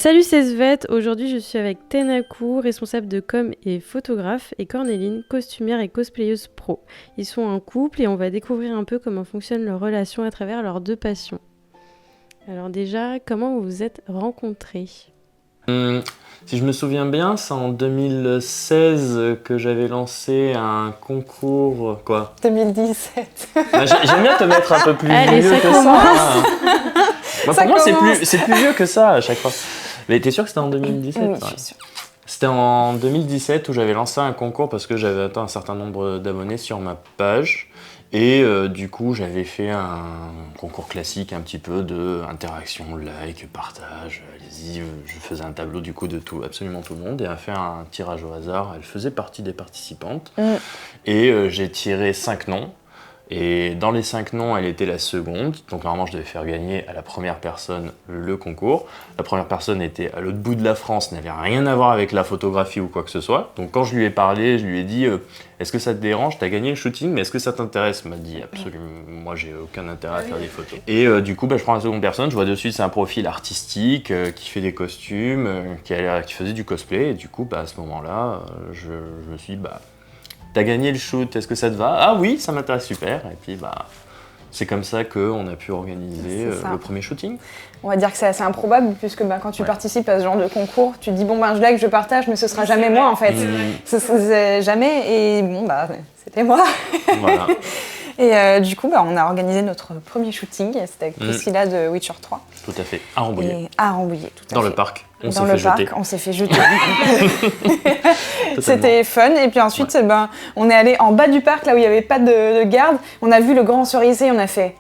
Salut, c'est Svette. Aujourd'hui, je suis avec Tenaku, responsable de com et photographe, et Cornéline, costumière et cosplayeuse pro. Ils sont un couple et on va découvrir un peu comment fonctionne leur relation à travers leurs deux passions. Alors déjà, comment vous vous êtes rencontrés ? Si je me souviens bien, c'est en 2016 que j'avais lancé un concours. Quoi 2017. J'aime bien te mettre un peu plus Allez, vieux ça que commence. ça. Moi, Ça pour moi, commence. c'est plus vieux que ça à chaque fois. Mais t'es sûr que c'était en 2017 Oui, ouais. je suis sûre. C'était en 2017 où j'avais lancé un concours parce que j'avais atteint un certain nombre d'abonnés sur ma page. Et du coup, j'avais fait un concours classique un petit peu de interaction, like, partage, allez-y. Je faisais un tableau du coup de tout, absolument tout le monde et a fait un tirage au hasard. Elle faisait partie des participantes. Et j'ai tiré 5 noms. Et dans les 5 noms, elle était la seconde. Donc normalement, je devais faire gagner à la première personne le concours. La première personne était à l'autre bout de la France, n'avait rien à voir avec la photographie ou quoi que ce soit. Donc quand je lui ai parlé, je lui ai dit est-ce que ça te dérange ? T'as gagné le shooting, mais est-ce que ça t'intéresse ? Elle m'a dit absolument, moi j'ai aucun intérêt à faire des photos. Et du coup, je prends la seconde personne, je vois dessus c'est un profil artistique qui fait des costumes, qui faisait du cosplay. Et du coup, à ce moment-là, je me suis dit t'as gagné le shoot, est-ce que ça te va ? Ah oui, ça m'intéresse, super. Et puis c'est comme ça qu'on a pu organiser le premier shooting. On va dire que c'est assez improbable, puisque quand tu participes à ce genre de concours, tu te dis je like, je partage, mais ce sera jamais moi en fait. C'est jamais, et c'était moi. Voilà. Et du coup, on a organisé notre premier shooting, c'était avec Priscilla de Witcher 3. Tout à fait, à Rambouillet. Et à Rambouillet, tout à fait. Dans le parc, on Dans le s'est fait parc, jeter. on s'est fait jeter. C'était fun. Et puis ensuite, on est allé en bas du parc, là où il n'y avait pas de garde. On a vu le grand cerisier, on a fait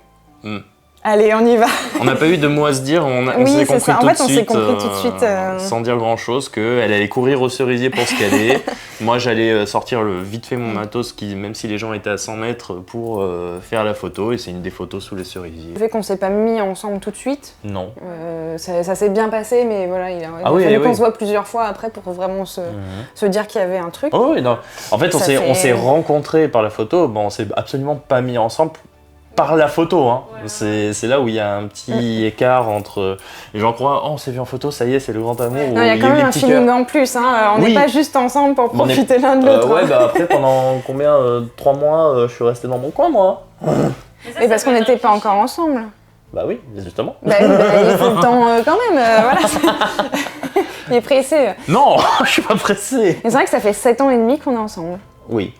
allez, on y va. On n'a pas eu de mots à se dire, on s'est compris ça. En tout fait, de on s'est suite, compris tout de suite. sans dire grand-chose, qu'elle allait courir au cerisier pour se caler. Moi, j'allais sortir vite fait mon matos, même si les gens étaient à 100 mètres, pour faire la photo. Et c'est une des photos sous les cerisiers. Le fait qu'on ne s'est pas mis ensemble tout de suite, Non. ça s'est bien passé, mais voilà, il a fallu qu'on se voit plusieurs fois après pour vraiment se dire qu'il y avait un truc. Oh oui, non. En fait, on s'est rencontrés par la photo, on s'est absolument pas mis ensemble par la photo. Hein. Ouais. C'est là où il y a un petit écart entre les gens croient on s'est vu en photo, ça y est, c'est le grand amour. Non, il y a quand même un feeling en plus, hein. On n'est pas juste ensemble pour profiter l'un de l'autre. Après, pendant 3 mois, je suis resté dans mon coin, moi. Mais parce qu'on n'était pas encore ensemble. Bah oui, justement. Il faut le temps quand même, voilà. Il est pressé. Non, je suis pas pressé. Mais c'est vrai que ça fait 7 ans et demi qu'on est ensemble. Oui,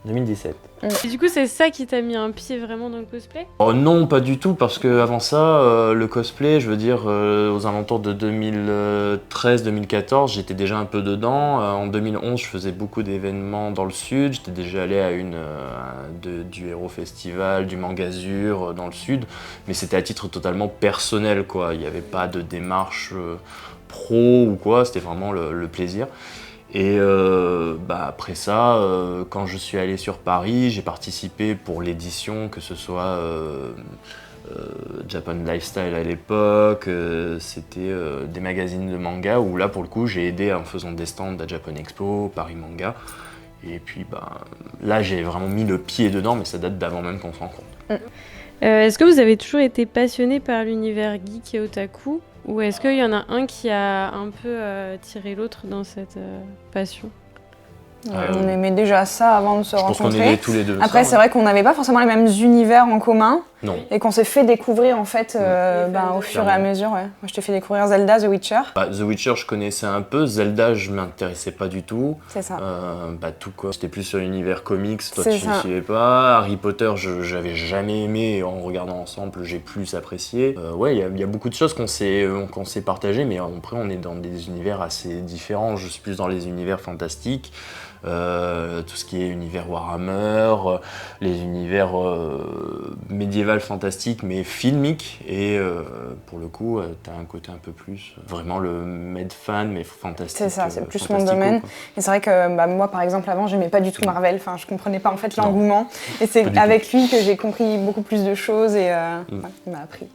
2017. Et du coup, c'est ça qui t'a mis un pied vraiment dans le cosplay ? Oh non, pas du tout, parce qu'avant ça, le cosplay, je veux dire, aux alentours de 2013-2014, j'étais déjà un peu dedans. En 2011, je faisais beaucoup d'événements dans le sud. J'étais déjà allé à du Hero Festival, du Mangazur dans le sud, mais c'était à titre totalement personnel, quoi. Il n'y avait pas de démarche pro ou quoi, c'était vraiment le plaisir. Et après ça, quand je suis allé sur Paris, j'ai participé pour l'édition, que ce soit Japan Lifestyle à l'époque, c'était des magazines de manga, où là pour le coup j'ai aidé en faisant des stands à Japan Expo, Paris Manga. Et puis là j'ai vraiment mis le pied dedans, mais ça date d'avant même qu'on se rencontre. Est-ce que vous avez toujours été passionné par l'univers geek et otaku ? Ou est-ce qu'il y en a un qui a un peu tiré l'autre dans cette passion ? On aimait déjà ça avant de se rencontrer. Je pense qu'on aimait tous les deux. Après, c'est vrai qu'on n'avait pas forcément les mêmes univers en commun. Non. Et qu'on s'est fait découvrir en fait au fur et à mesure. Ouais. Moi, je t'ai fait découvrir Zelda, The Witcher. The Witcher, je connaissais un peu. Zelda, je m'intéressais pas du tout. C'est ça. Tout quoi. J'étais plus sur l'univers comics. Toi, tu ne suivais pas. Harry Potter, j'avais jamais aimé. Et en regardant ensemble, j'ai plus apprécié. Il y a beaucoup de choses qu'on s'est partagées, mais après, on est dans des univers assez différents. Je suis plus dans les univers fantastiques. Tout ce qui est univers Warhammer, les univers médiéval fantastique mais filmique, et pour le coup t'as un côté un peu plus vraiment le med fan mais fantastique. C'est ça, c'est plus mon domaine. Quoi. Et c'est vrai que moi par exemple avant j'aimais pas du tout Marvel, enfin je comprenais pas en fait l'engouement, et c'est avec lui que j'ai compris beaucoup plus de choses, et il m'a appris.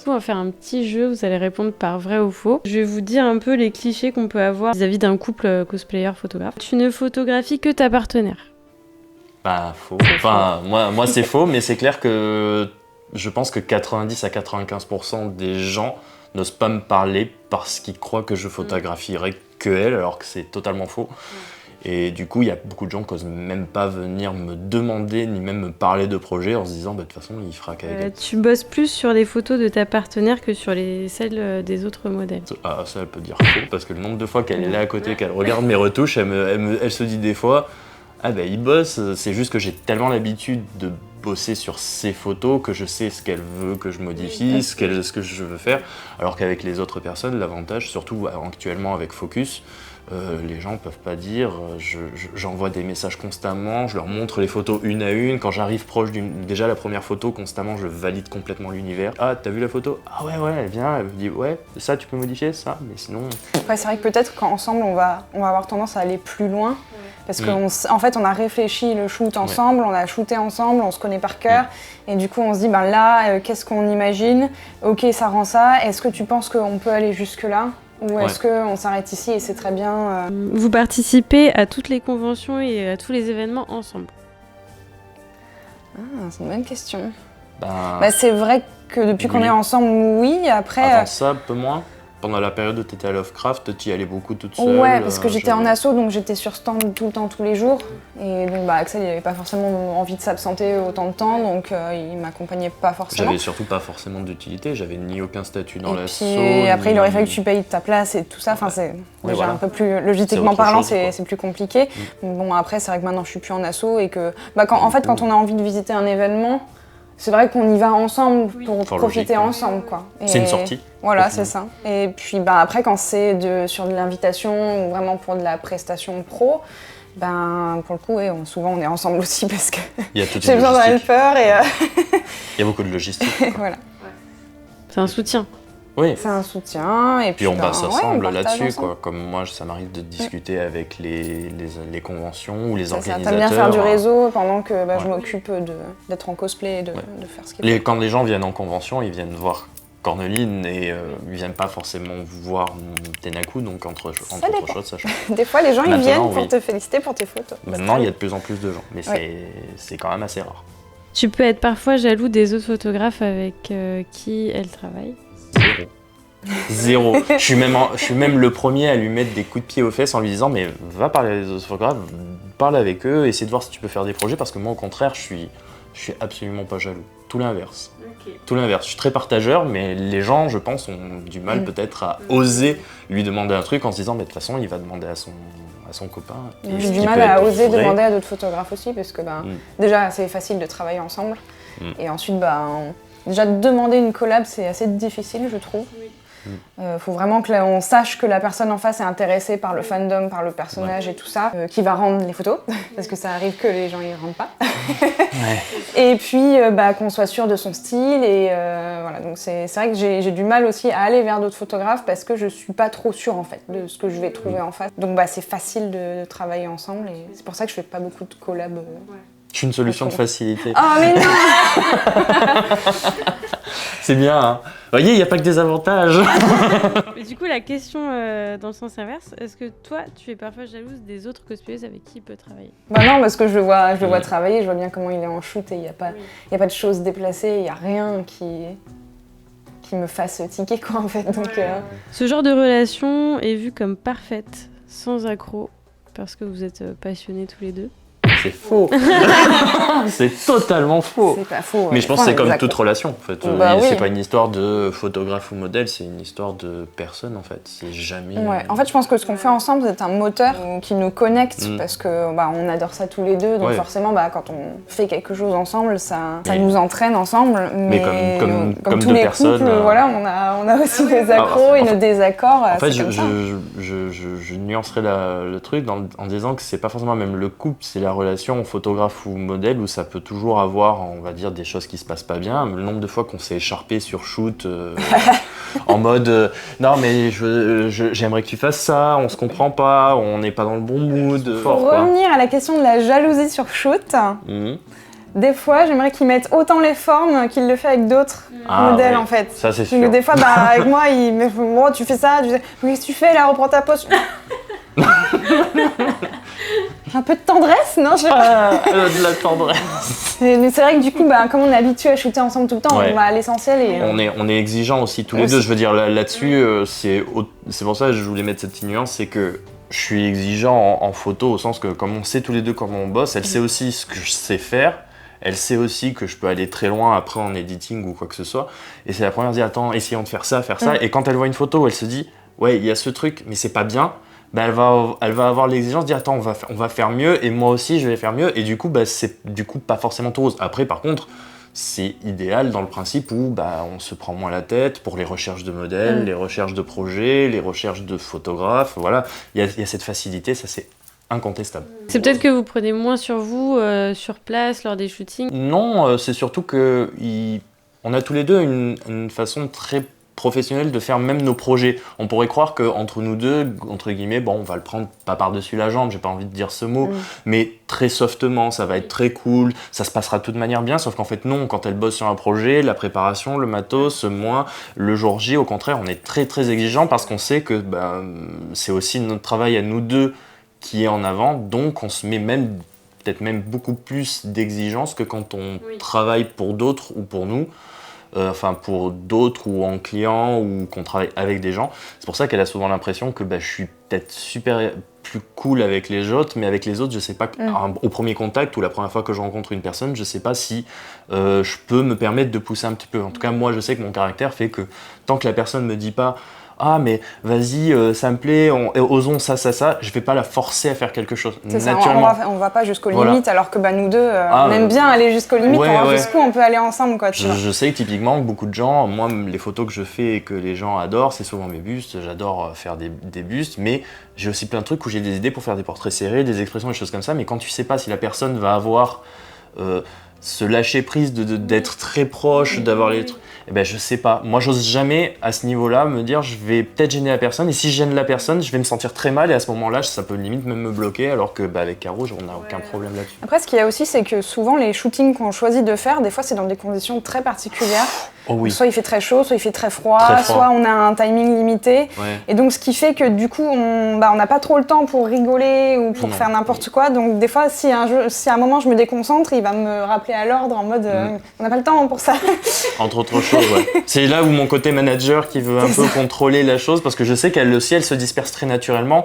On va faire un petit jeu, vous allez répondre par vrai ou faux. Je vais vous dire un peu les clichés qu'on peut avoir vis-à-vis d'un couple cosplayer-photographe. Tu ne photographies que ta partenaire. Faux. Enfin, moi c'est faux, mais c'est clair que je pense que 90 à 95% des gens n'osent pas me parler parce qu'ils croient que je photographierai que elle, alors que c'est totalement faux. Et du coup, il y a beaucoup de gens qui n'osent même pas venir me demander, ni même me parler de projet en se disant, de toute façon, il fera qu'avec elle. Tu bosses plus sur les photos de ta partenaire que sur celles des autres modèles. Ah, ça, elle peut dire faux, parce que le nombre de fois qu'elle est là à côté, qu'elle regarde mes retouches, elle se dit des fois, ah ben il bosse, c'est juste que j'ai tellement l'habitude de bosser sur ses photos que je sais ce qu'elle veut que je modifie, ce que je veux faire, alors qu'avec les autres personnes, l'avantage, surtout actuellement avec Focus, les gens peuvent pas dire, j'envoie des messages constamment, je leur montre les photos une à une, quand j'arrive proche déjà la première photo, constamment je valide complètement l'univers. Ah, t'as vu la photo? Ah ouais, elle vient, elle me dit ouais, ça tu peux modifier ça, mais sinon... Ouais, c'est vrai que peut-être qu'ensemble on va avoir tendance à aller plus loin, parce qu'en fait on a réfléchi le shoot ensemble, on a shooté ensemble, on se connaît par cœur, et du coup on se dit là, qu'est-ce qu'on imagine? Ok, ça rend ça, est-ce que tu penses qu'on peut aller jusque là? Ou est-ce qu'on s'arrête ici et c'est très bien Vous participez à toutes les conventions et à tous les événements ensemble? C'est une bonne question. C'est vrai que depuis qu'on est ensemble, oui, après... Avant ça, un peu moins. Pendant la période où tu étais à Lovecraft, tu y allais beaucoup toute seule. Ouais, parce que j'étais en asso, donc j'étais sur stand tout le temps, tous les jours. Et donc Axel, il n'avait pas forcément envie de s'absenter autant de temps, donc il m'accompagnait pas forcément. J'avais surtout pas forcément d'utilité, j'avais ni aucun statut dans l'asso. Et après, il aurait fallu que tu payes ta place et tout ça. Enfin, c'est déjà un peu plus logistiquement parlant, c'est plus compliqué. Bon, après, c'est vrai que maintenant, je suis plus en asso et que quand on a envie de visiter un événement, c'est vrai qu'on y va ensemble pour profiter ensemble, quoi. C'est une sortie. Voilà, c'est ça. Et puis après, quand c'est sur de l'invitation ou vraiment pour de la prestation pro, pour le coup, souvent on est ensemble aussi parce que j'ai besoin d'un helper et... Il y a beaucoup de logistique. Voilà. C'est un soutien. Oui. C'est un soutien et puis on bosse ensemble là-dessus, quoi. Comme moi, ça m'arrive de discuter avec les conventions ou les organisateurs. T'aimes bien faire du réseau pendant que je m'occupe d'être en cosplay et de faire ce qu'il faut. Quand les gens viennent en convention, ils viennent voir Corneline et ils viennent pas forcément voir Tenaku, donc entre autres choses, ça change. Des fois, les gens ils viennent pour te féliciter pour tes photos. Maintenant, il y a de plus en plus de gens, mais c'est quand même assez rare. Tu peux être parfois jaloux des autres photographes avec qui elle travaille? Zéro. Je suis même le premier à lui mettre des coups de pied aux fesses en lui disant mais va parler avec les autres photographes, parle avec eux, essaie de voir si tu peux faire des projets, parce que moi au contraire je suis absolument pas jaloux. Tout l'inverse. Tout l'inverse. Je suis très partageur, mais les gens, je pense, ont du mal peut-être à oser lui demander un truc en se disant mais de toute façon il va demander à son copain. J'ai du mal à oser demander à d'autres photographes aussi, parce que déjà c'est facile de travailler ensemble, et ensuite déjà demander une collab c'est assez difficile, je trouve. Faut vraiment qu'on sache que la personne en face est intéressée par le fandom, par le personnage et tout ça, qui va rendre les photos, parce que ça arrive que les gens y rendent pas. Et puis qu'on soit sûr de son style, et voilà, donc c'est vrai que j'ai du mal aussi à aller vers d'autres photographes parce que je suis pas trop sûre en fait de ce que je vais trouver en face. Donc c'est facile de travailler ensemble, et c'est pour ça que je fais pas beaucoup de collabs. Je suis une solution de facilité. Oh mais non. C'est bien, hein. Vous voyez, il n'y a pas que des avantages. Mais du coup, la question dans le sens inverse, est-ce que toi, tu es parfois jalouse des autres cosplayeuses avec qui il peut travailler? Non, parce que je le vois travailler, je vois bien comment il est en shoot et il n'y a pas de choses déplacées, il n'y a rien qui me fasse tiquer, quoi, en fait. Donc, Ce genre de relation est vu comme parfaite, sans accroc, parce que vous êtes passionnés tous les deux. C'est faux. C'est totalement faux. C'est pas faux. Mais je pense que c'est comme toute relation, en fait. C'est pas une histoire de photographe ou modèle, c'est une histoire de personne, en fait. C'est jamais... Ouais. En fait, je pense que ce qu'on fait ensemble, c'est un moteur qui nous connecte, parce que on adore ça tous les deux. Donc forcément, quand on fait quelque chose ensemble, ça nous entraîne ensemble. Mais comme tous les couples, on a aussi des accros et nos désaccords. En fait, je nuancerais le truc en disant que c'est pas forcément même le couple, c'est la relation photographe ou modèle, où ça peut toujours avoir, on va dire, des choses qui se passent pas bien. Le nombre de fois qu'on s'est écharpé sur shoot en mode non mais j'aimerais que tu fasses ça, on se comprend pas, on n'est pas dans le bon mood. Pour revenir à la question de la jalousie sur shoot, des fois j'aimerais qu'ils mettent autant les formes qu'il le fait avec d'autres modèles, en fait. Ça c'est sûr. Des fois avec moi il me dit tu fais ça, qu'est-ce que tu fais là, reprends ta pose. Un peu de tendresse, non De la tendresse. Mais c'est vrai que du coup, comme on est habitué à shooter ensemble tout le temps, on va à l'essentiel. Et, on est exigeants aussi tous les deux. Je veux dire, là-dessus, c'est pour ça que je voulais mettre cette nuance, c'est que je suis exigeant en photo au sens que comme on sait tous les deux comment on bosse, elle sait aussi ce que je sais faire. Elle sait aussi que je peux aller très loin après en editing ou quoi que ce soit. Et c'est la première à dire, attends, essayons de faire ça. Et quand elle voit une photo où elle se dit, ouais, il y a ce truc, mais c'est pas bien, elle va avoir l'exigence de dire, attends, on va faire mieux, et moi aussi, je vais faire mieux. Et du coup, c'est pas forcément tout rose. Après, par contre, c'est idéal dans le principe où on se prend moins la tête pour les recherches de modèles, les recherches de projets, les recherches de photographes. Voilà, il y a cette facilité, ça c'est incontestable. C'est peut-être que vous prenez moins sur vous, sur place, lors des shootings? Non, c'est surtout qu'on a tous les deux une façon très professionnelle de faire même nos projets. On pourrait croire qu'entre nous deux, entre guillemets, on va le prendre pas par-dessus la jambe, j'ai pas envie de dire ce mot, mais très softement, ça va être très cool, ça se passera de toute manière bien, sauf qu'en fait non, quand elle bosse sur un projet, la préparation, le matos, moi, le jour J, au contraire, on est très très exigeant parce qu'on sait que c'est aussi notre travail à nous deux qui est en avant, donc on se met peut-être même beaucoup plus d'exigence que quand on travaille pour d'autres ou pour nous, pour d'autres ou en client ou qu'on travaille avec des gens. C'est pour ça qu'elle a souvent l'impression que je suis peut-être plus cool avec les autres, mais avec les autres, je sais pas, au premier contact ou la première fois que je rencontre une personne, je sais pas si je peux me permettre de pousser un petit peu. En tout cas, moi, je sais que mon caractère fait que tant que la personne me dit pas ah mais vas-y, ça me plaît, osons ça, je vais pas la forcer à faire quelque chose. Naturellement. On va pas jusqu'aux limites, alors que nous deux, on aime bien aller jusqu'aux limites, on va jusqu'où on peut aller ensemble. Quoi, je sais que typiquement, beaucoup de gens, moi les photos que je fais et que les gens adorent, c'est souvent mes bustes, j'adore faire des bustes, mais j'ai aussi plein de trucs où j'ai des idées pour faire des portraits serrés, des expressions, des choses comme ça, mais quand tu sais pas si la personne va avoir ce lâcher prise d'être très proche, d'avoir les trucs, je sais pas. Moi, j'ose jamais à ce niveau-là me dire je vais peut-être gêner la personne, et si je gêne la personne, je vais me sentir très mal, et à ce moment-là, ça peut limite même me bloquer, alors que avec Caro, on n'a aucun problème là-dessus. Après, ce qu'il y a aussi, c'est que souvent les shootings qu'on choisit de faire, des fois, c'est dans des conditions très particulières. Oh oui. Soit il fait très chaud, soit il fait très froid, soit on a un timing limité. Et donc, ce qui fait que du coup, on n'a pas trop le temps pour rigoler ou pour faire n'importe quoi. Donc, des fois, si à un moment je me déconcentre, il va me rappeler à l'ordre en mode on n'a pas le temps pour ça. Entre autres choses, C'est là où mon côté manager qui veut un peu contrôler la chose, parce que je sais qu'elle aussi, elle se disperse très naturellement.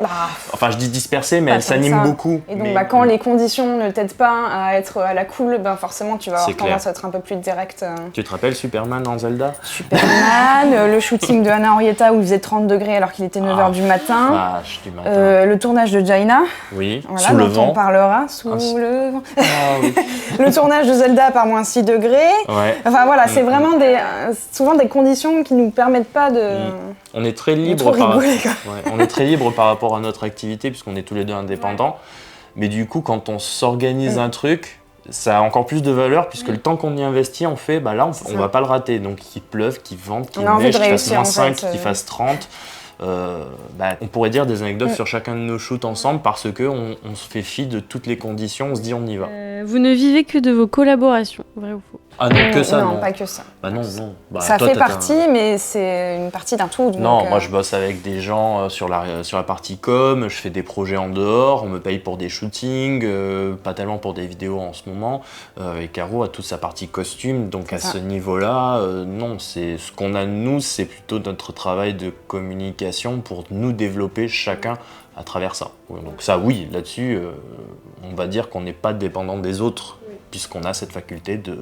Enfin, je dis disperser, mais elle s'anime beaucoup. Et donc, quand les conditions ne t'aident pas à être à la cool, forcément, tu vas avoir tendance à être un peu plus direct. Tu te rappelles Superman en Zelda? Superman, le shooting de Anna Henrietta où il faisait 30 degrés alors qu'il était 9h du matin. Le tournage de Jaina. Oui, voilà, sous le vent. On parlera, sous le vent. Le tournage de Zelda par moins 6 degrés. Enfin voilà, c'est vraiment souvent des conditions qui nous permettent pas de... On est très libre on est très libre par rapport à notre activité puisqu'on est tous les deux indépendants. Mais du coup, quand on s'organise un truc, ça a encore plus de valeur puisque le temps qu'on y investit, on fait, là, on va pas le rater. Donc qu'il pleuve, qu'il vente, qu'il neige, qu'il fasse moins 5, qu'il fasse 30. On pourrait dire des anecdotes sur chacun de nos shoots ensemble parce qu'on se fait fi de toutes les conditions, on se dit on y va. Vous ne vivez que de vos collaborations, vrai ou faux? Ah non, que ça, non. Pas que ça. Non. Ça fait partie, mais c'est une partie d'un tout. Donc non, moi je bosse avec des gens sur la partie com, je fais des projets en dehors, on me paye pour des shootings, pas tellement pour des vidéos en ce moment. Et Caro a toute sa partie costume, donc à ce niveau-là, non, c'est ce qu'on a nous, c'est plutôt notre travail de communication pour nous développer chacun à travers ça. Donc ça, oui, là-dessus, on va dire qu'on n'est pas dépendant des autres, puisqu'on a cette faculté de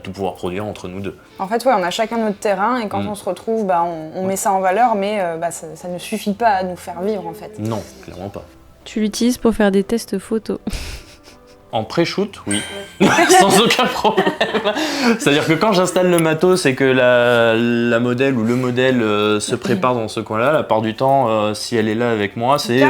tout pouvoir produire entre nous deux. En fait, on a chacun notre terrain, et quand on se retrouve, on met ça en valeur, mais ça ne suffit pas à nous faire vivre, en fait. Non, clairement pas. Tu l'utilises pour faire des tests photos? En pré-shoot, oui, sans aucun problème. C'est-à-dire que quand j'installe le matos et que la modèle ou le modèle se prépare dans ce coin-là, la part du temps, si elle est là avec moi, c'est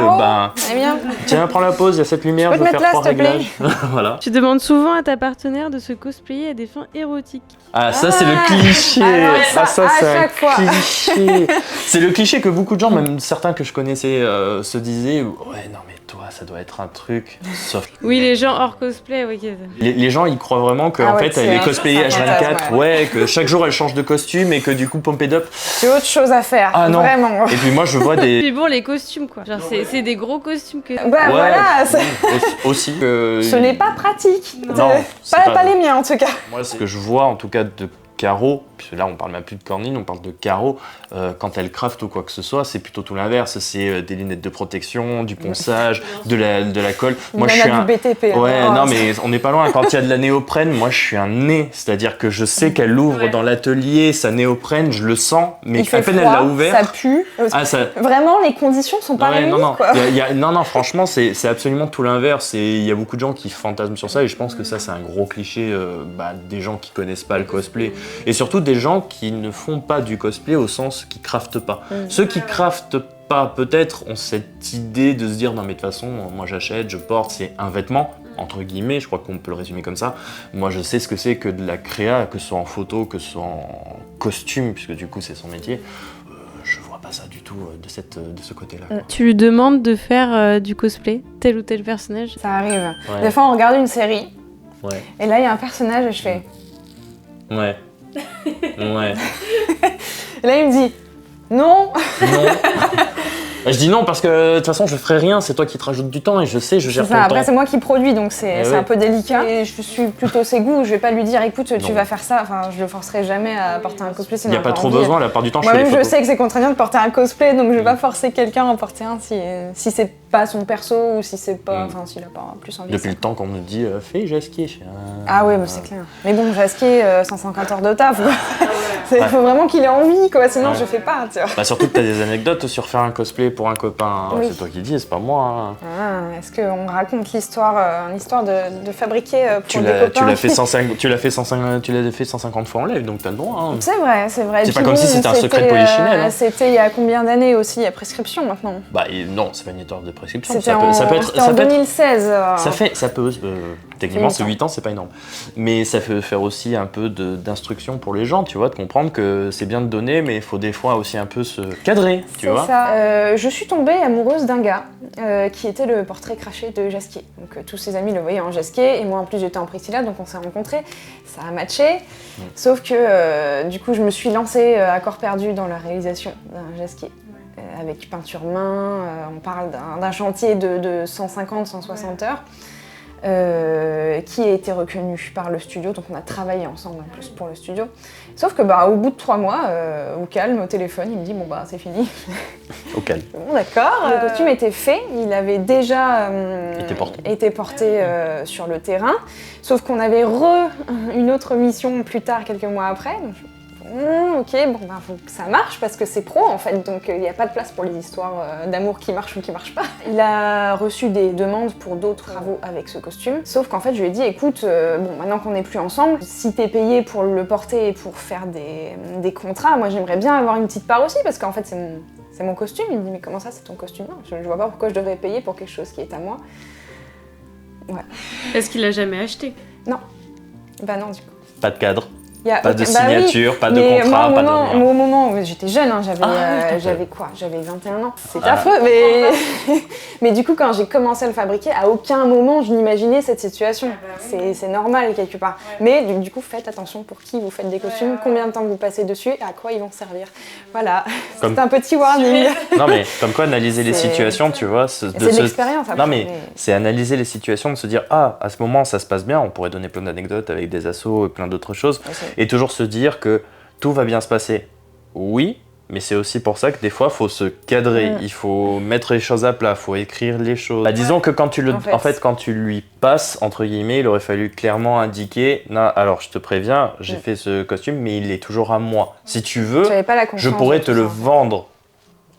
tiens, prends la pause, il y a cette lumière, je veux faire 3 réglages. Voilà. Tu demandes souvent à ta partenaire de se cosplayer à des fins érotiques. Ah, ça c'est le cliché. Alors ça c'est un cliché. C'est le cliché que beaucoup de gens, même certains que je connaissais, se disaient ouais, non mais toi ça doit être un truc soft. Oui, les gens hors cosplay, ok. Les gens, ils croient vraiment qu'en fait, elle est cosplayée H24, que chaque jour, elle change de costume et que du coup, Pump It Up... C'est autre chose à faire, vraiment. Et puis moi, je vois des... Puis bon, les costumes, quoi. Genre, c'est des gros costumes que... voilà aussi. Ce n'est pas pratique. Non, pas les miens, en tout cas. Moi, ce que je vois, en tout cas, de Caro, puisque là on parle même plus de Corneline, on parle de Caro, quand elle craft ou quoi que ce soit, c'est plutôt tout l'inverse, c'est des lunettes de protection, du ponçage, de la colle. Moi je suis du BTP. Mais on n'est pas loin, quand il y a de la néoprène, moi je suis un nez, c'est-à-dire que je sais qu'elle ouvre dans l'atelier sa néoprène, je le sens, mais à peine elle l'a ouvert. Ça pue. Vraiment les conditions sont pas réunies. Non, franchement c'est absolument tout l'inverse, et il y a beaucoup de gens qui fantasment sur ça, et je pense que ça c'est un gros cliché des gens qui connaissent pas le cosplay. Et surtout des gens qui ne font pas du cosplay au sens qui craftent pas. Ceux qui craftent pas, peut-être, ont cette idée de se dire non mais de toute façon, moi j'achète, je porte, c'est un vêtement, entre guillemets, je crois qu'on peut le résumer comme ça. Moi je sais ce que c'est que de la créa, que ce soit en photo, que ce soit en costume, puisque du coup c'est son métier. Je vois pas ça du tout de ce côté-là. Tu lui demandes de faire du cosplay, tel ou tel personnage? Ça arrive. Des fois on regarde une série, et là il y a un personnage et je fais... Ouais. Et là, il me dit non. Je dis non parce que de toute façon, je ferai rien. C'est toi qui te rajoutes du temps et je sais, je gère ton temps. Après, c'est moi qui produis, donc c'est un peu délicat. Et je suis plutôt ses goûts. Je vais pas lui dire, écoute, tu vas faire ça. Enfin, je le forcerai jamais à porter un cosplay. Il n'y a pas trop besoin. La part du temps, moi-même, je sais que c'est contraignant de porter un cosplay, donc je vais pas forcer quelqu'un à en porter un si c'est pas son perso ou si c'est pas, enfin, s'il a pas plus envie. Depuis le temps qu'on me dit, fais Jasquier. Ah ouais, c'est clair. Mais bon, Jasquier, 150 heures de taf. Il faut vraiment qu'il ait envie, quoi. Sinon, je fais pas. Tu vois. Surtout que t'as des anecdotes sur faire un cosplay pour un copain. C'est toi qui dis, c'est pas moi. Est-ce qu'on raconte l'histoire de fabriquer pour des copains? Tu l'as fait 150 fois en live, donc t'as le droit. C'est vrai. C'est pas comme si c'était un secret de polichinelle. C'était il y a combien d'années aussi? Il y a prescription maintenant. Non, c'est pas une histoire de prescription. C'était en 2016. Techniquement, c'est 8 ans, c'est pas énorme. Mais ça peut faire aussi un peu d'instruction pour les gens, tu vois, de comprendre que c'est bien de donner, mais il faut des fois aussi un peu se cadrer, tu vois. C'est ça. Je suis tombée amoureuse d'un gars qui était le portrait craché de Jasquier. Donc tous ses amis le voyaient en Jasquier, et moi en plus j'étais en Priscilla, donc on s'est rencontrés. Ça a matché. Sauf que du coup, je me suis lancée à corps perdu dans la réalisation d'un Jasquier. Avec peinture main, on parle d'un chantier de 150-160 heures. Qui a été reconnu par le studio, donc on a travaillé ensemble en plus pour le studio. Sauf que au bout de 3 mois, au calme, au téléphone, il me dit bon c'est fini. Au calme. Bon d'accord, le costume était fait, il avait déjà été porté sur le terrain, sauf qu'on avait une autre mission plus tard, quelques mois après. Donc, faut que ça marche parce que c'est pro en fait, donc il n'y a pas de place pour les histoires d'amour qui marchent ou qui marchent pas. Il a reçu des demandes pour d'autres travaux avec ce costume, sauf qu'en fait je lui ai dit écoute, maintenant qu'on n'est plus ensemble, si t'es payé pour le porter et pour faire des contrats, moi j'aimerais bien avoir une petite part aussi parce qu'en fait c'est mon costume. Il me dit mais comment ça c'est ton costume? Non, je vois pas pourquoi je devrais payer pour quelque chose qui est à moi. Ouais. Est-ce qu'il l'a jamais acheté? Non. Non du coup. Pas de cadre. Pas de signature, pas de contrat, pas de rien. Au moment où j'étais jeune, j'avais quoi? J'avais 21 ans. C'est affreux, mais du coup, quand j'ai commencé à le fabriquer, à aucun moment je n'imaginais cette situation. C'est normal quelque part. Ouais. Mais du coup, faites attention pour qui vous faites des costumes, combien de temps vous passez dessus et à quoi ils vont servir. Voilà, c'est un petit warning. Non mais comme quoi analyser les situations, tu vois. C'est de l'expérience. Non mais c'est analyser les situations, de se dire à ce moment ça se passe bien, on pourrait donner plein d'anecdotes avec des assos et plein d'autres choses. Et toujours se dire que tout va bien se passer. Oui, mais c'est aussi pour ça que des fois, il faut se cadrer, il faut mettre les choses à plat, il faut écrire les choses. Disons que quand tu quand tu lui passes, entre guillemets, il aurait fallu clairement indiquer « Non, alors je te préviens, j'ai fait ce costume, mais il est toujours à moi. Si tu veux, je pourrais te le vendre. »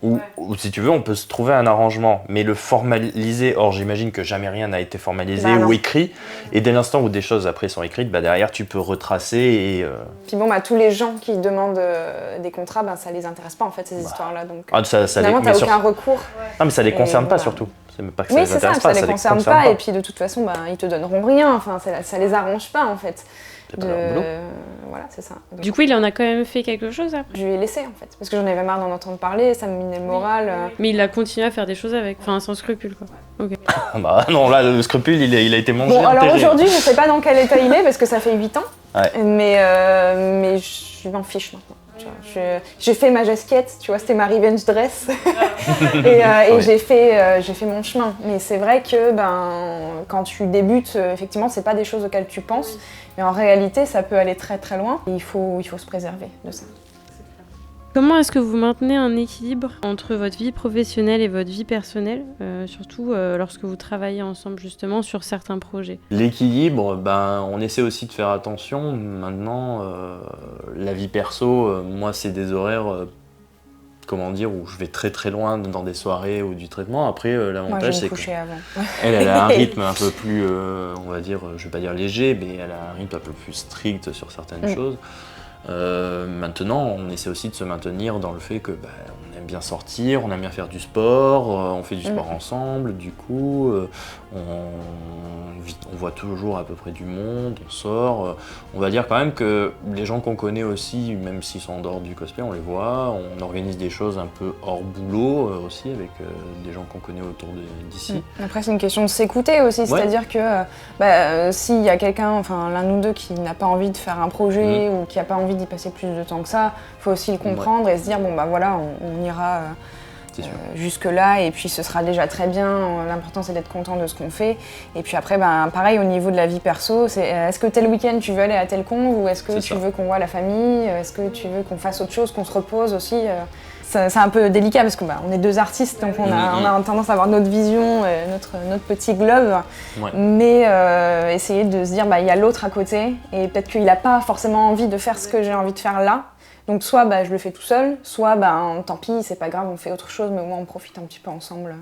Ou si tu veux, on peut se trouver un arrangement, mais le formaliser, or j'imagine que jamais rien n'a été formalisé ou écrit, et dès l'instant où des choses après sont écrites, derrière tu peux retracer et... Puis tous les gens qui demandent des contrats, ça les intéresse pas en fait ces histoires-là, donc finalement t'as aucun recours. Non mais ça les concerne pas surtout. C'est même pas que Oui, ça c'est ça, les intéresse ça pas, les ça les concerne concerne pas, et puis de toute façon, ils te donneront rien, enfin, ça les arrange pas, en fait. C'est pas leur boulot. Voilà, c'est ça. Donc, Du coup, il en a quand même fait quelque chose après. je lui ai laissé, en fait, parce que j'en avais marre d'en entendre parler, ça me minait le moral. Mais il a continué à faire des choses avec, enfin sans scrupule quoi. Bah non, là, le scrupule, il a été mangé. Bon, alors enterré. aujourd'hui, je sais pas dans quel état il est, parce que ça fait 8 ans, Ouais. mais je m'en fiche maintenant. Tu vois, j'ai fait ma jasquette, tu vois, c'était ma revenge dress, et Ouais. j'ai fait mon chemin. Mais c'est vrai que quand tu débutes, effectivement, c'est pas des choses auxquelles tu penses, mais en réalité, ça peut aller très très loin. Et il faut se préserver de ça. Comment est-ce que vous maintenez un équilibre entre votre vie professionnelle et votre vie personnelle, surtout lorsque vous travaillez ensemble justement sur certains projets? L'équilibre, on essaie aussi de faire attention. Maintenant, la vie perso, moi, c'est des horaires, où je vais très très loin dans des soirées ou du traitement. Après, Moi, je l'avantage, vais c'est me coucher avant. elle a un rythme un peu plus, on va dire, je vais pas dire léger, mais elle a un rythme un peu plus strict sur certaines choses. Maintenant, on essaie aussi de se maintenir dans le fait que on aime bien sortir, on aime bien faire du sport, on fait du sport ensemble, du coup, on voit toujours à peu près du monde, on sort. On va dire quand même que les gens qu'on connaît aussi, même s'ils sont en dehors du cosplay, on les voit, on organise des choses un peu hors boulot aussi avec des gens qu'on connaît autour d'ici. Après, c'est une question de s'écouter aussi, c'est-à-dire que s'il y a quelqu'un, enfin l'un ou deux qui n'a pas envie de faire un projet ou qui n'a pas envie d'y passer plus de temps que ça, il faut aussi le comprendre et se dire on ira jusque-là et puis ce sera déjà très bien. L'important c'est d'être content de ce qu'on fait. Et puis après, pareil au niveau de la vie perso, c'est est-ce que tel week-end tu veux aller à tel con ou est-ce que tu veux qu'on voit la famille, est-ce que tu veux qu'on fasse autre chose, qu'on se repose aussi. C'est un peu délicat parce que on est deux artistes, donc on a tendance à avoir notre vision, notre petit globe. Ouais. Mais essayer de se dire il y a l'autre à côté et peut-être qu'il n'a pas forcément envie de faire ce que j'ai envie de faire là. Donc soit je le fais tout seul, soit tant pis, c'est pas grave, on fait autre chose, mais au moins on profite un petit peu ensemble.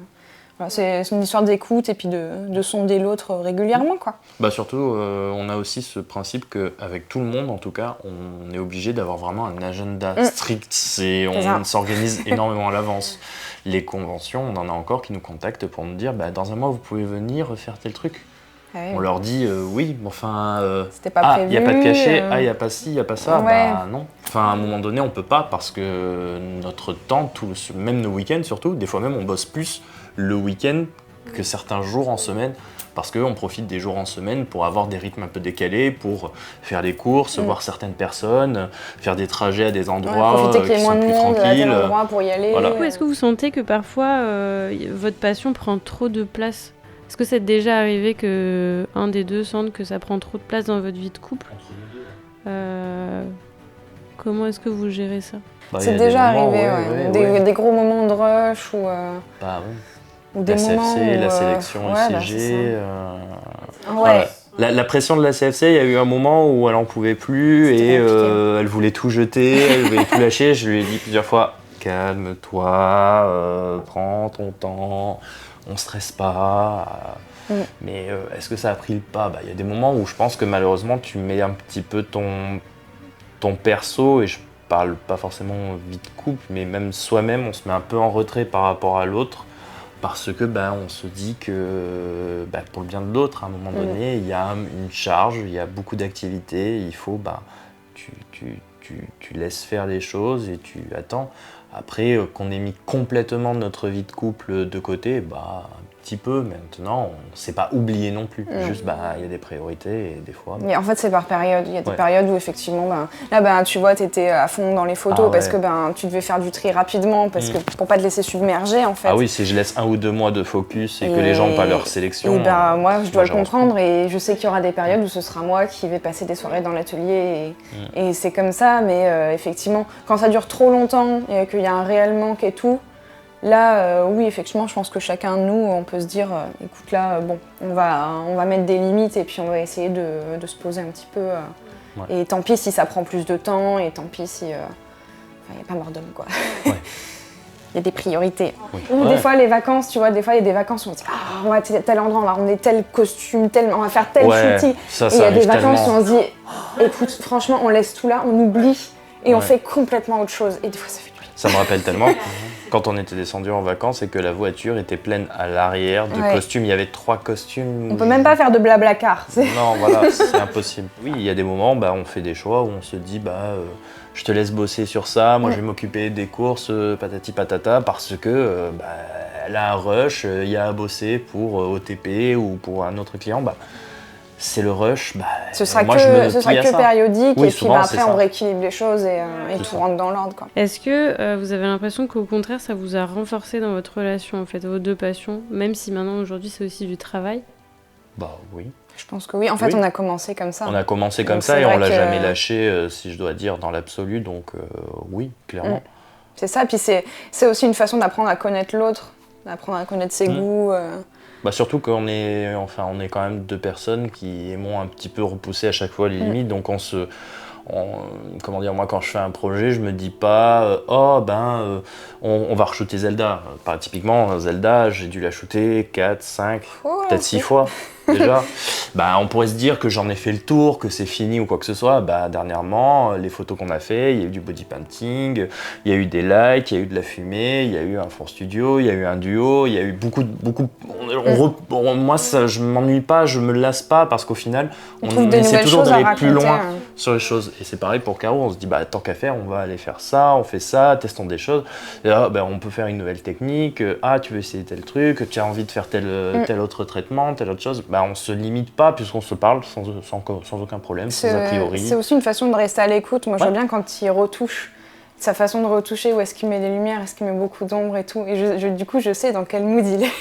Voilà, c'est une histoire d'écoute et puis de sonder l'autre régulièrement, quoi. Surtout, on a aussi ce principe qu'avec tout le monde, en tout cas, on est obligé d'avoir vraiment un agenda strict. On s'organise énormément à l'avance. Les conventions, on en a encore qui nous contactent pour nous dire dans un mois, vous pouvez venir faire tel truc. On leur dit oui, mais enfin, c'était pas prévu, il n'y a pas de cachet, il n'y a pas ci, il n'y a pas ça, non. Enfin, à un moment donné, on peut pas parce que notre temps, même nos week-ends surtout, des fois même on bosse plus le week-end que certains jours en semaine parce qu'on profite des jours en semaine pour avoir des rythmes un peu décalés, pour faire des courses, voir certaines personnes, faire des trajets à des endroits profiter qu'il y ait qui moins sont de plus monde tranquilles. À tel endroit pour y aller. Voilà. Du coup, est-ce que vous sentez que parfois votre passion prend trop de place ? Est-ce que c'est déjà arrivé que un des deux sente que ça prend trop de place dans votre vie de couple ? Comment est-ce que vous gérez ça ? C'est déjà arrivé, des gros moments de rush ou des la moments CFC, où, la sélection ICG. Ouais. La pression de la CFC, il y a eu un moment où elle en pouvait plus et elle voulait tout jeter, elle voulait tout lâcher. Je lui ai dit plusieurs fois, calme-toi, prends ton temps. On stresse pas, mais est-ce que ça a pris le pas ? Il y a des moments où je pense que malheureusement tu mets un petit peu ton perso, et je parle pas forcément vie de couple, mais même soi-même, on se met un peu en retrait par rapport à l'autre, parce que on se dit que pour le bien de l'autre, à un moment donné, il y a une charge, il y a beaucoup d'activités, il faut tu laisses faire les choses et tu attends. Après, qu'on ait mis complètement notre vie de couple de côté, un petit peu, maintenant, on ne s'est pas oublié non plus. Juste, il y a des priorités et des fois... Mais en fait, c'est par période. Il y a des périodes où, effectivement, là, tu vois, tu étais à fond dans les photos parce que tu devais faire du tri rapidement, parce que pour pas te laisser submerger, en fait. Ah oui, si je laisse 1 ou 2 mois de focus et que les gens n'ont pas leur sélection... moi, je dois le comprendre et je sais qu'il y aura des périodes où ce sera moi qui vais passer des soirées dans l'atelier et c'est comme ça, mais effectivement, quand ça dure trop longtemps et qu'il y a un réel manque et tout, là, oui, effectivement, je pense que chacun de nous, on peut se dire, écoute, là, on va mettre des limites et puis on va essayer de se poser un petit peu. Et tant pis si ça prend plus de temps et tant pis si... il n'y a pas mort d'homme, quoi. Ouais. Il y a des priorités. Oui. Ou des fois, les vacances, tu vois, des fois, il y a des vacances où on se dit « on va à tel endroit, on va ramener tel costume, on va faire tel shooting ». Et il y a des vacances où on se dit « écoute, franchement, on laisse tout là, on oublie et on fait complètement autre chose ». Et des fois, ça fait du bien. Ça me rappelle tellement. quand on était descendu en vacances et que la voiture était pleine à l'arrière de costumes. Il y avait 3 costumes. On peut même pas faire de blablacar. Non, voilà, c'est impossible. Oui, il y a des moments, on fait des choix où on se dit, je te laisse bosser sur ça, moi je vais m'occuper des courses, patati patata, parce que elle a un rush, il y a à bosser pour OTP ou pour un autre client. C'est le rush, ce sera moi, que périodique, oui, et puis après on rééquilibre les choses et tout rentre dans l'ordre. Est-ce que vous avez l'impression qu'au contraire ça vous a renforcé dans votre relation, en fait, vos 2 passions, même si maintenant aujourd'hui c'est aussi du travail? Oui. Je pense que oui, en fait on a commencé comme ça. On a commencé comme ça et on l'a jamais lâché, si je dois dire, dans l'absolu, donc oui, clairement. C'est ça, puis c'est aussi une façon d'apprendre à connaître l'autre, d'apprendre à connaître ses goûts. Surtout qu'on est, on est quand même 2 personnes qui aimons un petit peu repousser à chaque fois les limites, donc comment dire, moi quand je fais un projet, je me dis pas on va re-shooter Zelda. Typiquement, Zelda, j'ai dû la shooter 4, 5, peut-être 6 fois déjà. On pourrait se dire que j'en ai fait le tour, que c'est fini ou quoi que ce soit. Dernièrement, les photos qu'on a fait, il y a eu du body painting, il y a eu des lights, il y a eu de la fumée, il y a eu un fond studio, il y a eu un duo, il y a eu beaucoup. Moi, ça, je m'ennuie pas, je me lasse pas, parce qu'au final, on essaie toujours d'aller plus loin sur les choses. Et c'est pareil pour Caro, on se dit tant qu'à faire, on va aller faire ça, on fait ça, testons des choses. Et là, on peut faire une nouvelle technique, tu veux essayer tel truc, tu as envie de faire tel autre traitement, telle autre chose. On se limite pas puisqu'on se parle sans aucun problème, sans a priori. C'est aussi une façon de rester à l'écoute. Moi, je vois bien quand il retouche, sa façon de retoucher, où est-ce qu'il met des lumières, est-ce qu'il met beaucoup d'ombre et tout. Et du coup, je sais dans quel mood il est.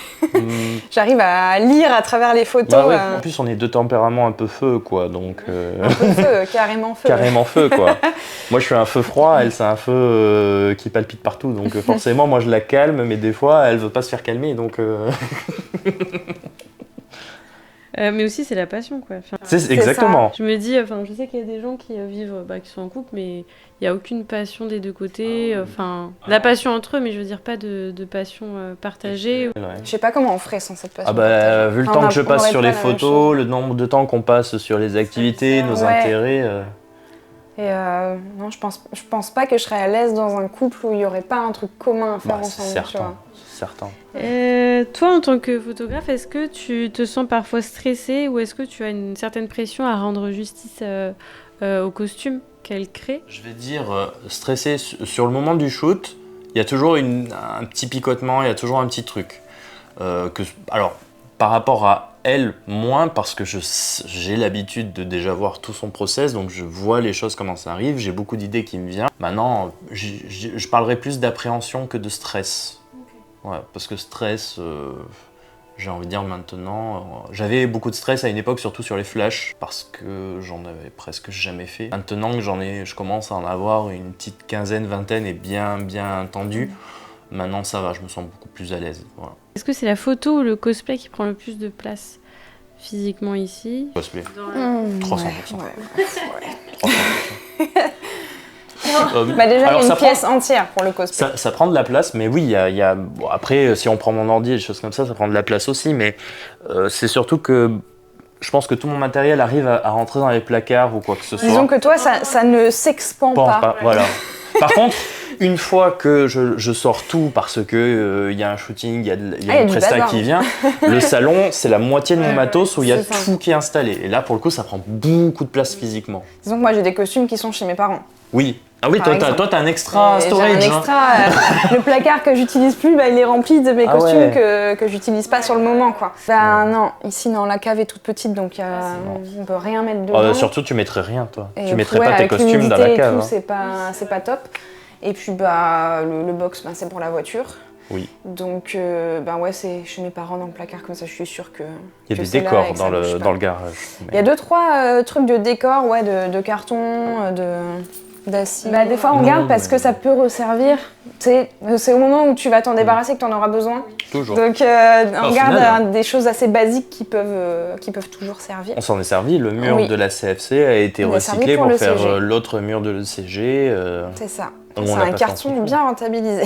J'arrive à lire à travers les photos. En plus, on est 2 tempéraments un peu feu, quoi. Donc, un peu feu, carrément feu. Carrément feu, quoi. Moi, je suis un feu froid, elle, c'est un feu qui palpite partout. Donc, forcément, moi, je la calme, mais des fois, elle veut pas se faire calmer. Donc. Mais aussi c'est la passion, quoi. C'est exactement. Je me dis, je sais qu'il y a des gens qui vivent, qui sont en couple, mais il n'y a aucune passion des 2 côtés. La passion entre eux, mais je veux dire pas de passion partagée. Je sais pas comment on ferait sans cette passion. Vu le temps que je passe sur les photos, le nombre de temps qu'on passe sur les activités, nos intérêts. Et non, je pense pas que je serais à l'aise dans un couple où il y aurait pas un truc commun à faire ensemble. Certain. Toi, en tant que photographe, est-ce que tu te sens parfois stressé, ou est-ce que tu as une certaine pression à rendre justice au costume qu'elle crée? Je vais dire stressé sur le moment du shoot. Il y a toujours un petit picotement, il y a toujours un petit truc. Par rapport à elle, moins, parce que j'ai l'habitude de déjà voir tout son process, donc je vois les choses comment ça arrive, j'ai beaucoup d'idées qui me viennent. Maintenant, je parlerai plus d'appréhension que de stress. Ouais, parce que stress, j'ai envie de dire maintenant, j'avais beaucoup de stress à une époque, surtout sur les flashs, parce que j'en avais presque jamais fait. Maintenant que je commence à en avoir une petite quinzaine, vingtaine et bien tendue, maintenant ça va, je me sens beaucoup plus à l'aise. Voilà. Est-ce que c'est la photo ou le cosplay qui prend le plus de place physiquement ici? Cosplay. 300%. Ouais. 300%. Déjà, il y a une pièce entière pour le cosplay. Ça prend de la place, mais oui, après, si on prend mon ordi et des choses comme ça prend de la place aussi, mais c'est surtout que je pense que tout mon matériel arrive à rentrer dans les placards ou quoi que ce soit. Disons que toi, ça ne s'expand pas. Voilà. Par contre, une fois que je sors tout parce que y a un shooting, il y a une presta qui vient, le salon, c'est la moitié de mon matos où il y a tout qui est installé. Et là, pour le coup, ça prend beaucoup de place physiquement. Disons que moi, j'ai des costumes qui sont chez mes parents. Oui. Ah oui, toi, t'as un extra storage. J'ai un extra. Le placard que j'utilise plus, il est rempli de mes costumes que j'utilise pas sur le moment, quoi. Non, ici, non, la cave est toute petite, donc on peut rien mettre dedans. Surtout, tu mettrais rien, toi. Tu mettrais pas tes costumes dans la cave. C'est pas top. Et puis, le box, c'est pour la voiture. Oui. Donc, c'est chez mes parents dans le placard, comme ça, je suis sûre que. Il y a des décors dans le garage. Il y a 2-3 trucs de décor, de carton, d'acier. Des fois on regarde parce que ça peut resservir. C'est au moment où tu vas t'en débarrasser que tu en auras besoin. Toujours. Donc on regarde des choses assez basiques qui peuvent toujours servir. On s'en est servi, le mur de la CFC a été recyclé pour faire l'autre mur de l'ECG. C'est ça. C'est un carton bien rentabilisé.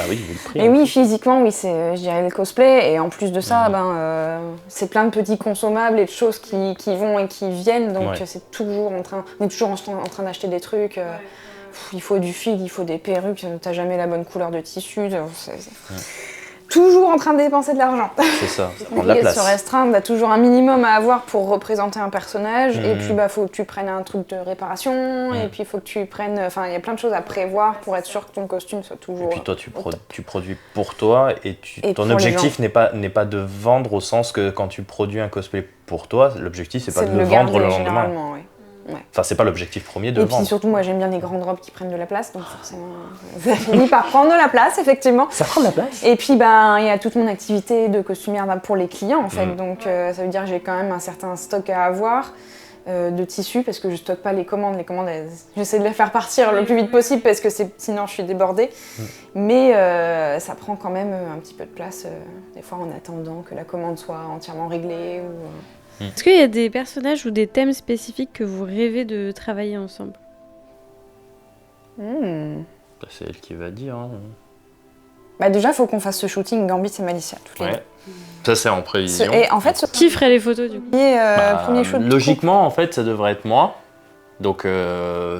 Oui, vu le prix. Et oui, physiquement, c'est, je dirais, le cosplay. Et en plus de ça, c'est plein de petits consommables et de choses qui vont et qui viennent. Donc, c'est toujours on est toujours en train d'acheter des trucs. il faut du fil, il faut des perruques, t'as jamais la bonne couleur de tissu. Toujours en train de dépenser de l'argent. C'est ça, ça prend de la place. Se restreindre, t'as toujours un minimum à avoir pour représenter un personnage. Et puis, faut que tu prennes un truc de réparation. Et puis, il faut que tu prennes... Enfin, il y a plein de choses à prévoir pour être sûr que ton costume soit toujours... Et puis toi, tu produis pour toi. Et ton objectif n'est pas de vendre au sens que quand tu produis un cosplay pour toi, l'objectif, c'est pas de le vendre le lendemain. Oui. Ouais. Enfin, c'est pas l'objectif premier de vendre. Et puis surtout, moi j'aime bien les grandes robes qui prennent de la place, donc forcément, ça finit par prendre de la place, effectivement. Ça prend de la place. Et puis, il y a toute mon activité de costumière pour les clients, en fait. Donc, ça veut dire que j'ai quand même un certain stock à avoir de tissus, parce que je stocke pas les commandes. Les commandes, j'essaie de les faire partir le plus vite possible, parce que sinon je suis débordée. Mais ça prend quand même un petit peu de place, des fois en attendant que la commande soit entièrement réglée. Est-ce qu'il y a des personnages ou des thèmes spécifiques que vous rêvez de travailler ensemble ? C'est elle qui va dire. Déjà, il faut qu'on fasse ce shooting Gambit et Malicia, toutes les deux. Ça, c'est en prévision. Et en fait, qui ferait les photos du coup ? Premier shoot. Logiquement, en fait, ça devrait être moi. Donc,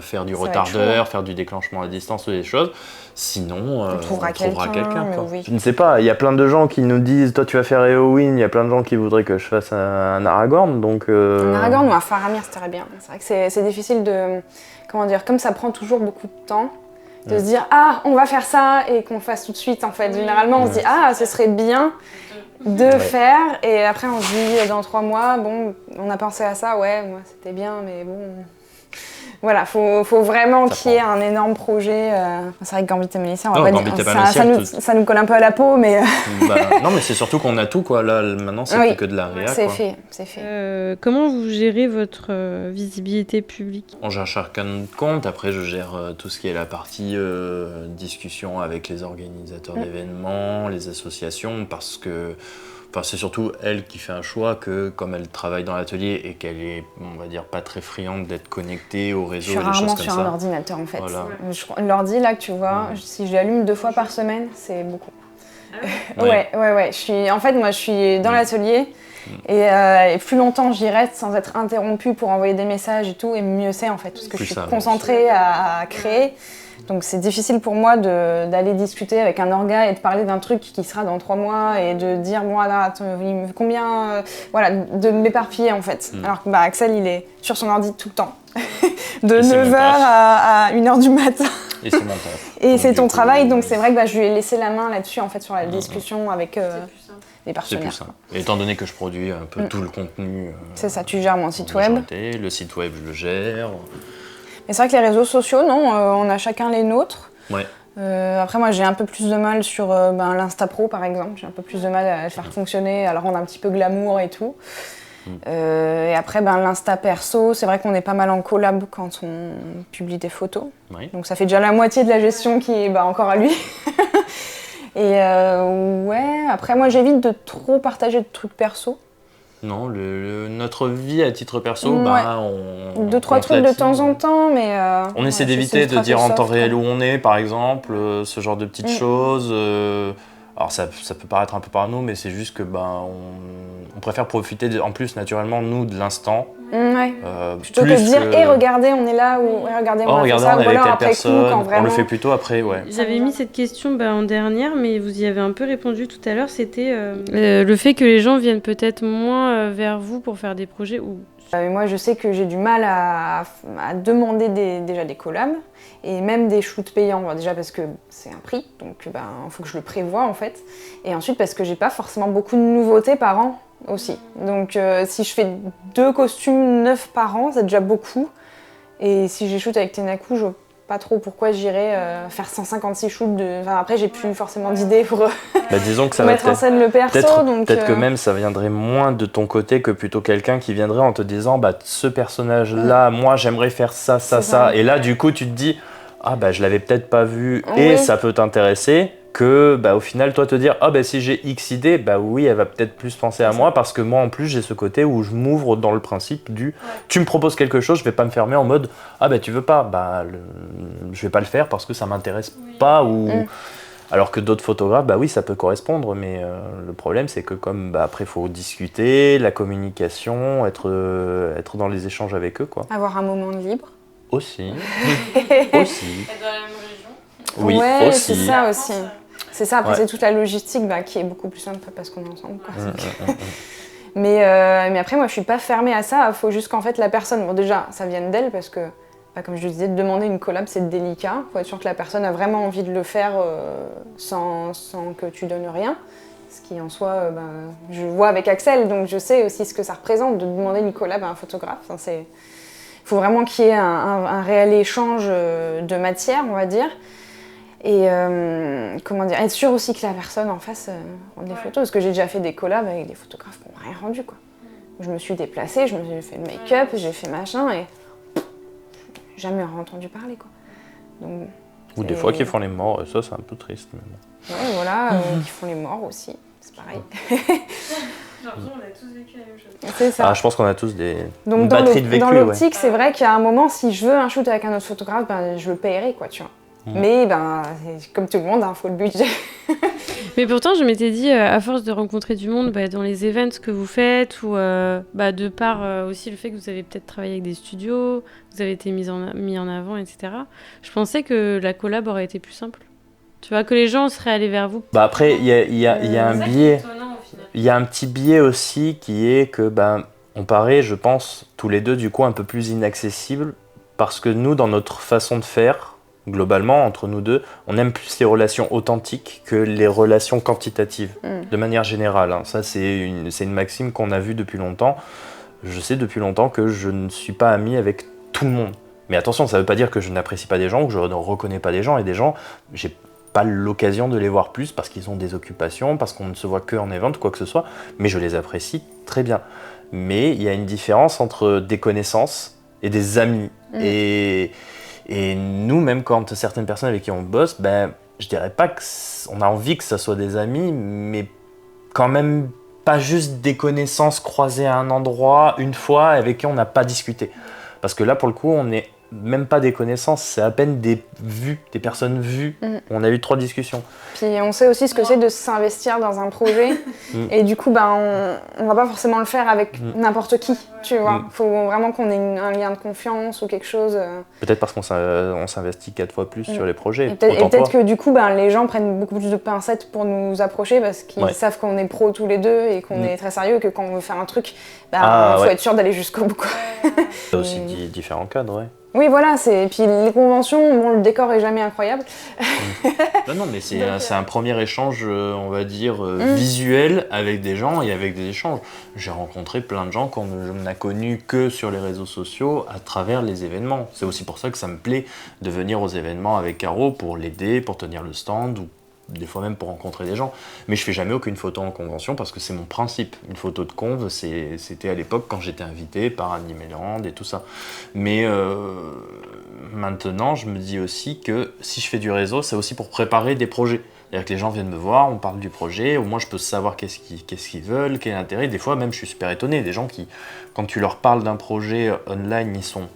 faire du retardeur, faire du déclenchement à distance ou des choses. Sinon, on trouvera quelqu'un. Oui. Je ne sais pas, il y a plein de gens qui nous disent « Toi, tu vas faire Eowyn », il y a plein de gens qui voudraient que je fasse un Aragorn, donc... Un Aragorn ou un Faramir, c'est très bien. C'est vrai que c'est difficile de... Comment dire, comme ça prend toujours beaucoup de temps, de se dire « Ah, on va faire ça » et qu'on le fasse tout de suite, en fait. Généralement, on se dit « Ah, ce serait bien de faire » et après, on se dit dans 3 mois « Bon, on a pensé à ça, ouais, moi, c'était bien, mais bon... » Voilà, faut vraiment qu'il y ait un énorme projet. C'est vrai que Gambit et Malicia, on va pas dire, ça nous colle un peu à la peau, mais... non, mais c'est surtout qu'on a tout, quoi. Là, maintenant, c'est plus que de la réa, c'est fait. Comment vous gérez votre visibilité publique ? On gère chacun notre compte. Après, je gère tout ce qui est la partie discussion avec les organisateurs d'événements, les associations, parce que... Enfin, c'est surtout elle qui fait un choix que, comme elle travaille dans l'atelier et qu'elle est, on va dire, pas très friande d'être connectée au réseau et des choses comme ça. Je suis rarement sur un ordinateur, en fait. Voilà. L'ordi, là, que tu vois, si je l'allume 2 fois par semaine, c'est beaucoup. Ouais. En fait, moi, je suis dans l'atelier et plus longtemps j'y reste sans être interrompue pour envoyer des messages et tout, et mieux c'est, en fait, parce que je suis concentrée à créer. Donc c'est difficile pour moi d'aller discuter avec un orga et de parler d'un truc qui sera dans 3 mois et de dire moi là combien voilà, de m'éparpiller en fait. Alors que Axel il est sur son ordi tout le temps de 9h à 1h du matin. Et c'est mon taf. Et c'est ton travail, donc c'est vrai que je lui ai laissé la main là-dessus en fait sur la discussion avec les partenaires. C'est plus simple. Et étant donné que je produis un peu tout le contenu. C'est ça, tu gères mon site web. Le site web je le gère. Et c'est vrai que les réseaux sociaux, non, on a chacun les nôtres. Ouais. Après, moi, j'ai un peu plus de mal sur l'Insta Pro, par exemple. J'ai un peu plus de mal à le faire fonctionner, à le rendre un petit peu glamour et tout. Et après, l'Insta perso, c'est vrai qu'on est pas mal en collab quand on publie des photos. Ouais. Donc ça fait déjà la moitié de la gestion qui est encore à lui. Et après, moi, j'évite de trop partager de trucs perso. Non, notre vie à titre perso, on 2-3 trucs de temps en temps, mais... on essaie d'éviter de dire en temps réel où on est, par exemple, ce genre de petites choses. Alors ça peut paraître un peu parano, mais c'est juste que on préfère profiter en plus naturellement, nous, de l'instant. Plutôt que de dire regardez, on est là, ou regardez, on a fait ça, ou alors après coup, quand vraiment... On le fait plutôt après, ouais. J'avais mis cette question en dernière, mais vous y avez un peu répondu tout à l'heure, c'était le fait que les gens viennent peut-être moins vers vous pour faire des projets ou... Moi, je sais que j'ai du mal à demander déjà des collabs et même des shoots payants. Déjà parce que c'est un prix, donc il faut que je le prévoie en fait. Et ensuite parce que j'ai pas forcément beaucoup de nouveautés par an aussi. Donc si je fais 2 costumes neufs par an, c'est déjà beaucoup. Et si j'ai shoot avec Tenaku, je vois pas trop pourquoi j'irais faire 156 shoots. Après, j'ai plus forcément d'idées pour disons que ça mettre en scène le perso. Peut-être que même ça viendrait moins de ton côté que plutôt quelqu'un qui viendrait en te disant ce personnage-là, moi j'aimerais faire ça. Et là, du coup, tu te dis je l'avais peut-être pas vu et ça peut t'intéresser. Que au final, toi te dire si j'ai X idée, oui, elle va peut-être plus penser à moi parce que moi en plus j'ai ce côté où je m'ouvre dans le principe du tu me proposes quelque chose, je vais pas me fermer en mode tu veux pas, je vais pas le faire parce que ça m'intéresse pas ou alors que d'autres photographes, oui, ça peut correspondre, mais le problème c'est que comme après il faut discuter, la communication, être dans les échanges avec eux quoi. Avoir un moment de libre. Aussi. Être dans la même région. Oui, ouais, aussi. c'est ça aussi. C'est ça, après Ouais. c'est toute la logistique qui est beaucoup plus simple parce qu'on est ensemble. Quoi. Mais après, moi je suis pas fermée à ça, il faut juste qu'en fait la personne, bon déjà ça vienne d'elle parce que, comme je le disais, de demander une collab c'est délicat, il faut être sûr que la personne a vraiment envie de le faire sans que tu donnes rien. Ce qui en soi, je vois avec Axel, donc je sais aussi ce que ça représente de demander une collab à un photographe. Enfin, il faut vraiment qu'il y ait un réel échange de matière, on va dire. Et comment dire, être sûr aussi que la personne en face rende les photos. Parce que j'ai déjà fait des collabs avec des photographes qui n'ont rien rendu. Quoi. Je me suis déplacée, je me suis fait le make-up, j'ai fait machin et jamais entendu parler. Quoi. Donc, Ou des fois qu'ils font les morts, et ça c'est un peu triste. Mais bon. ouais, voilà, qui font les morts aussi, c'est pareil. J'ai l'impression qu'on a tous vécu la même chose. C'est ça. Ah, je pense qu'on a tous Donc une dans batterie de vécu. dans l'optique, c'est vrai qu'à un moment, si je veux un shoot avec un autre photographe, je le paierai, quoi, tu vois. Mais comme tout le monde, faut le budget. Mais pourtant, je m'étais dit, à force de rencontrer du monde dans les events que vous faites, ou de par aussi le fait que vous avez peut-être travaillé avec des studios, vous avez été mis en avant, etc. Je pensais que la collab aurait été plus simple. Tu vois, que les gens seraient allés vers vous. Après, il y a un biais. Il y a un petit biais aussi qui est que on paraît, je pense, tous les deux du coup un peu plus inaccessibles parce que nous, dans notre façon de faire, globalement, entre nous deux, on aime plus les relations authentiques que les relations quantitatives, de manière générale. Hein. Ça, c'est une maxime qu'on a vue depuis longtemps. Je sais depuis longtemps que je ne suis pas ami avec tout le monde. Mais attention, ça ne veut pas dire que je n'apprécie pas des gens ou que je ne reconnais pas des gens. Et des gens, j'ai pas l'occasion de les voir plus parce qu'ils ont des occupations, parce qu'on ne se voit que en event, quoi que ce soit. Mais je les apprécie très bien. Mais il y a une différence entre des connaissances et des amis. Et nous, même quand certaines personnes avec qui on bosse, je dirais pas qu'on a envie que ça soit des amis, mais quand même pas juste des connaissances croisées à un endroit une fois avec qui on n'a pas discuté. Parce que là, pour le coup, on n'est même pas des connaissances, c'est à peine des vues, des personnes vues. On a eu 3 discussions. Puis on sait aussi ce que c'est de s'investir dans un projet. Et du coup, on va pas forcément le faire avec n'importe qui, tu vois. Faut vraiment qu'on ait un lien de confiance ou quelque chose. Peut-être parce qu'on s'investit 4 fois plus sur les projets. Et peut-être que du coup, les gens prennent beaucoup plus de pincettes pour nous approcher parce qu'ils savent qu'on est pros tous les deux et qu'on est très sérieux, que quand on veut faire un truc, faut être sûr d'aller jusqu'au bout. Il y a aussi différents cadres, ouais. Oui, voilà, et puis les conventions, le décor est jamais incroyable. Non, mais c'est un premier échange, on va dire, visuel avec des gens et avec des échanges. J'ai rencontré plein de gens qu'on n'a connus que sur les réseaux sociaux à travers les événements. C'est aussi pour ça que ça me plaît de venir aux événements avec Caro pour l'aider, pour tenir le stand ou des fois même pour rencontrer des gens. Mais je fais jamais aucune photo en convention parce que c'est mon principe. Une photo de conve, c'était à l'époque quand j'étais invité par Animeland et tout ça. Mais maintenant, je me dis aussi que si je fais du réseau, c'est aussi pour préparer des projets. C'est-à-dire que les gens viennent me voir, on parle du projet, au moins je peux savoir qu'est-ce qu'ils veulent, quel est l'intérêt. Des fois même je suis super étonné, des gens qui, quand tu leur parles d'un projet online, ils sont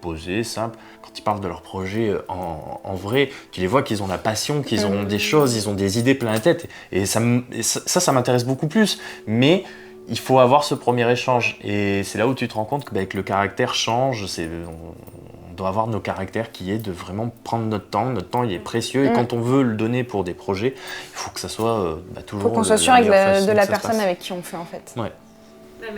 posés, simples. Quand ils parlent de leur projet en vrai, tu les vois qu'ils ont la passion, qu'ils ont des choses, ils ont des idées plein la tête. Et ça m'intéresse beaucoup plus. Mais il faut avoir ce premier échange. Et c'est là où tu te rends compte que le caractère change. On doit avoir nos caractères qui est de vraiment prendre notre temps. Notre temps, il est précieux. Et quand on veut le donner pour des projets, il faut que ça soit toujours... Il faut qu'on soit sûr de la personne avec qui on fait, en fait. Ouais.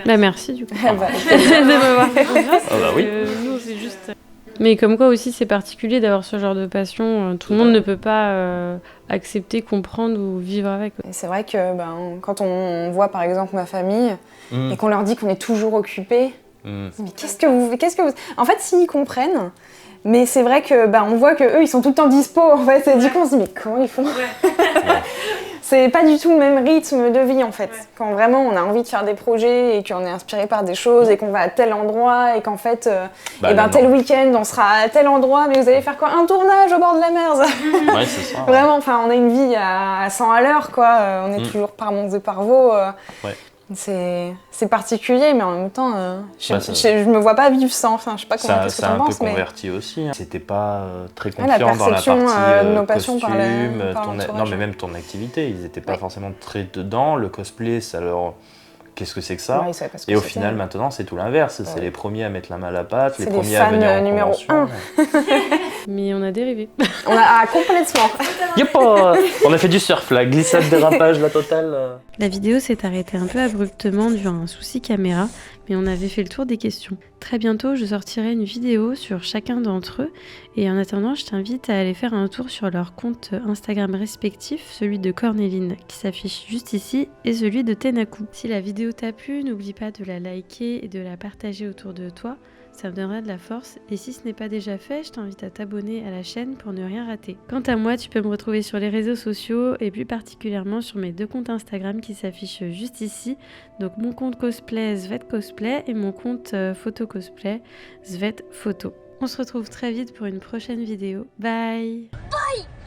Merci du coup. De m'avoir fait confiance. Oui. Nous, c'est juste... Mais comme quoi aussi, c'est particulier d'avoir ce genre de passion. Tout le monde ne peut pas accepter, comprendre ou vivre avec. Et c'est vrai que quand on voit par exemple ma famille et qu'on leur dit qu'on est toujours occupés, mais qu'est-ce que vous... En fait, s'ils comprennent, mais c'est vrai que on voit que eux ils sont tout le temps dispo en fait. Et du coup on se dit mais comment ils font? C'est pas du tout le même rythme de vie en fait. Quand vraiment on a envie de faire des projets et qu'on est inspiré par des choses et qu'on va à tel endroit et qu'en fait tel week-end on sera à tel endroit, mais vous allez faire quoi? Un tournage au bord de la mer. Ouais, c'est ça. Vraiment, on a une vie à 100 à l'heure quoi. On est toujours par Mons et par Vaux. C'est particulier, mais en même temps, je me vois pas vivre sans. Enfin, je sais pas comment qu'est-ce que t'en penses, mais... un peu converti aussi. Hein. C'était pas très confiant la dans la partie de nos passions costume, non mais même ton activité. Ils étaient pas forcément très dedans. Le cosplay, ça leur qu'est-ce que c'est que ça? Ouais, ils savaient pas ce que Et au c'était. final, maintenant, c'est tout l'inverse. C'est les premiers à mettre la main à la pâte, les C'est premiers les à fans venir en numéro convention. Mais on a dérivé. On a complètement. On a fait du surf, la glissade, dérapage, la totale. La vidéo s'est arrêtée un peu abruptement dû à un souci caméra, mais on avait fait le tour des questions. Très bientôt, je sortirai une vidéo sur chacun d'entre eux, et en attendant, je t'invite à aller faire un tour sur leurs comptes Instagram respectifs, celui de Cornéline qui s'affiche juste ici, et celui de Tenaku. Si la vidéo t'a plu, n'oublie pas de la liker et de la partager autour de toi. Ça me donnera de la force, et si ce n'est pas déjà fait, je t'invite à t'abonner à la chaîne pour ne rien rater. Quant à moi, tu peux me retrouver sur les réseaux sociaux, et plus particulièrement sur mes 2 comptes Instagram qui s'affichent juste ici. Donc mon compte cosplay Svet Cosplay et mon compte photo cosplay Svet Photo. On se retrouve très vite pour une prochaine vidéo. Bye!